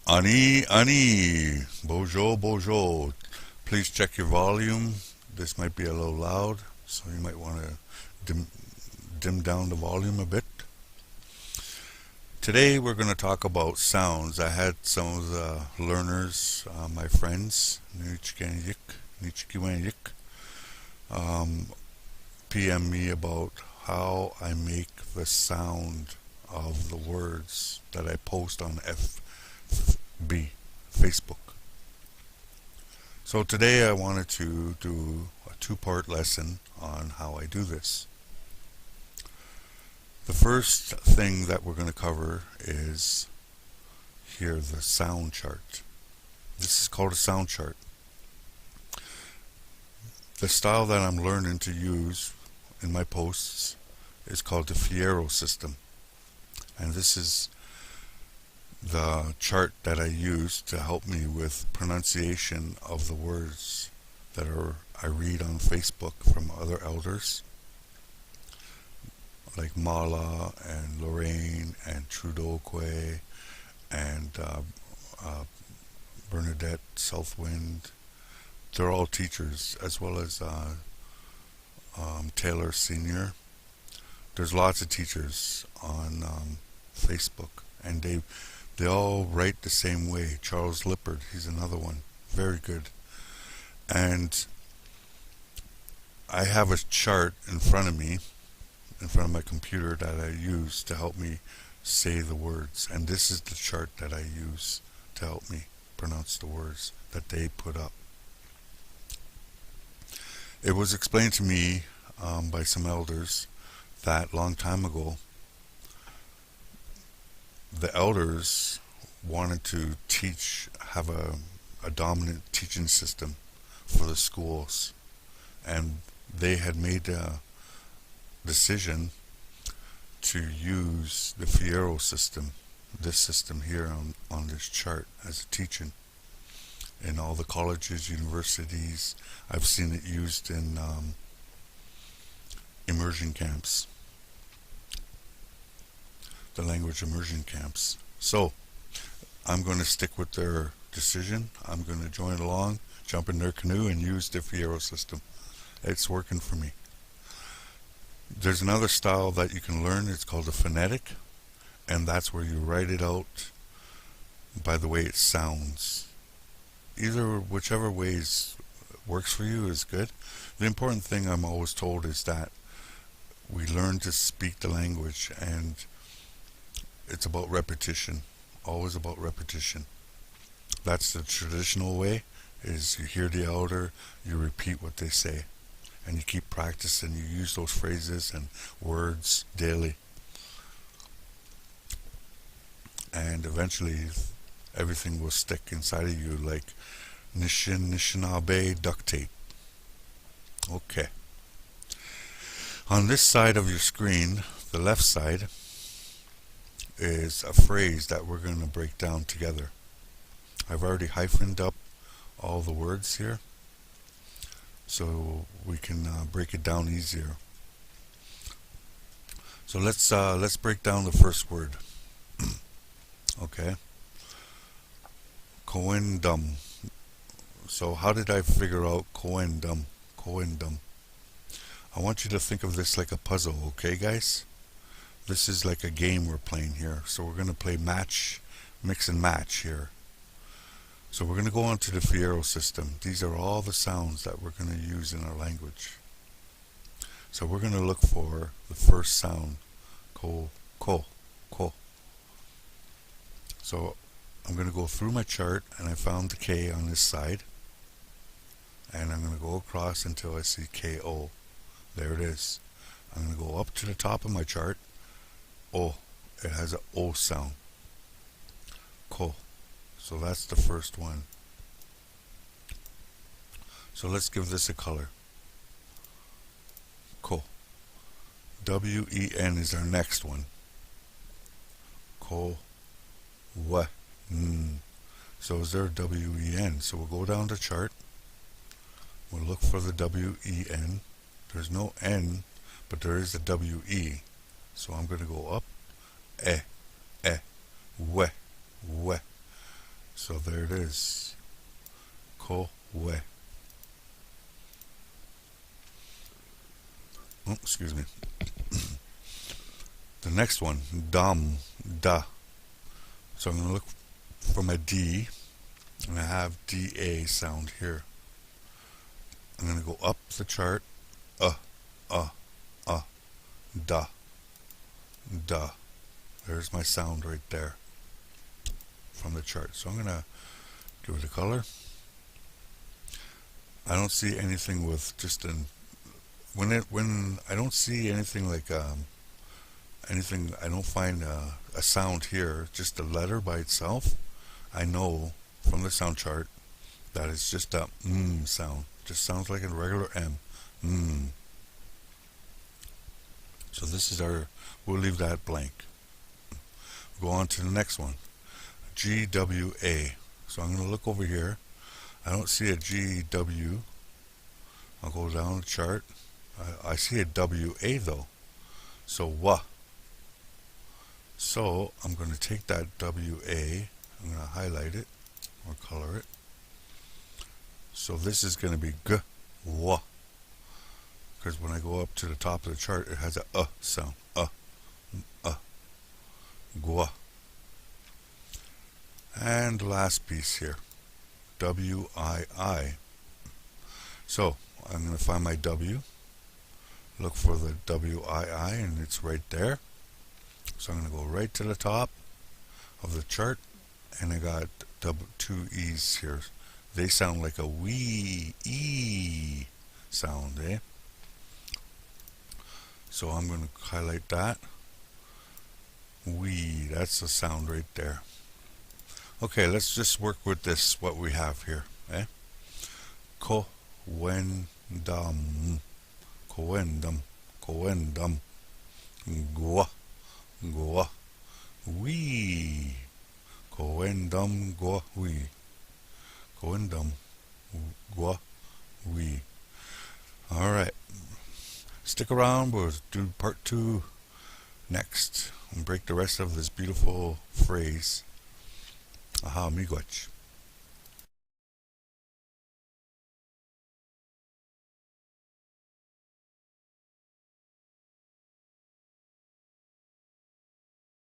Ani, bonjour, bonjour. Please check your volume. This might be a little loud, so you might want to dim down the volume a bit. Today we're going to talk about sounds. I had some of the learners, my friends, Nichikiwanyik, um, PM me about how I make the sound of the words that I post on FB, Facebook. So today I wanted to do a two-part lesson on how I do this. The first thing that we're going to cover is here the sound chart. This is called a sound chart. The style that I'm learning to use in my posts is called the Fierro system. And this is the chart that I use to help me with pronunciation of the words that I read on Facebook from other elders like Mala and Lorraine and Trudeauque and Bernadette Southwind. They're all teachers, as well as Taylor Senior. There's lots of teachers on Facebook, and they all write the same way. Charles Lippard, he's another one, very good. And I have a chart in front of me, in front of my computer, that I use to help me say the words. And this is the chart that I use to help me pronounce the words that they put up. It was explained to me by some elders that long time ago, the elders wanted to have a dominant teaching system for the schools. And they had made a decision to use the Fierro system, this system here on this chart, as a teaching in all the colleges, universities. I've seen it used in immersion camps, the language immersion camps. So I'm going to stick with their decision. I'm going to join along, jump in their canoe, and use the Fierro system. It's working for me. There's another style that you can learn. It's called a phonetic, and that's where you write it out by the way it sounds. Whichever ways works for you is good. The important thing I'm always told is that we learn to speak the language, and it's about repetition. Always about repetition. That's the traditional way, is you hear the elder, you repeat what they say, and you keep practicing. You use those phrases and words daily, and eventually everything will stick inside of you like Anishinaabe duct tape. Okay. On this side of your screen, the left side, is a phrase that we're going to break down together. I've already hyphened up all the words here, so we can break it down easier. So let's break down the first word. Okay. Coendum. So how did I figure out coendum? Coendum. I want you to think of this like a puzzle, okay, guys? This is like a game we're playing here. So we're going to play mix and match here. So we're going to go on to the Fierro system. These are all the sounds that we're going to use in our language. So we're going to look for the first sound, ko. So I'm going to go through my chart, and I found the K on this side. And I'm going to go across until I see KO. There it is. I'm going to go up to the top of my chart. O. It has an O sound. Ko. So that's the first one. So let's give this a color. Ko. W-E-N is our next one. Ko. Wa. So is there a W-E-N? So we'll go down the chart. We'll look for the W-E-N. There's no N, but there is a W-E. So I'm going to go up. We. So there it is. Ko we. Oh, excuse me. The next one, dum, da. So I'm going to look for my D, and I have DA sound here. I'm going to go up the chart, uh, uh, da, da. There's my sound right there from the chart. So I'm going to give it a color. I don't see anything with just an when I don't see anything like anything. I don't find a sound here. Just a letter by itself. I know from the sound chart that it's just a sound. Just sounds like a regular M. So this is our. We'll leave that blank. Go on to the next one. GWA. So I'm going to look over here. I don't see a GW. I'll go down the chart. I see a WA though. So wa. So I'm going to take that WA. I'm going to highlight it or color it. So this is going to be G wa. Because when I go up to the top of the chart, it has a sound. Gwa. And the last piece here. WII. So I'm going to find my W, look for the WII, and it's right there. So I'm going to go right to the top of the chart, and I got two E's here. They sound like a wee E sound, eh? So I'm going to highlight that. Wee, that's the sound right there. Okay, let's just work with this, what we have here, eh? Ko wen dum, coendum, gwa, wee, coendum, gwa, wee, coendum, gwa, wee. All right, stick around. We'll do part 2 next and break the rest of this beautiful phrase. Aha, miigwech.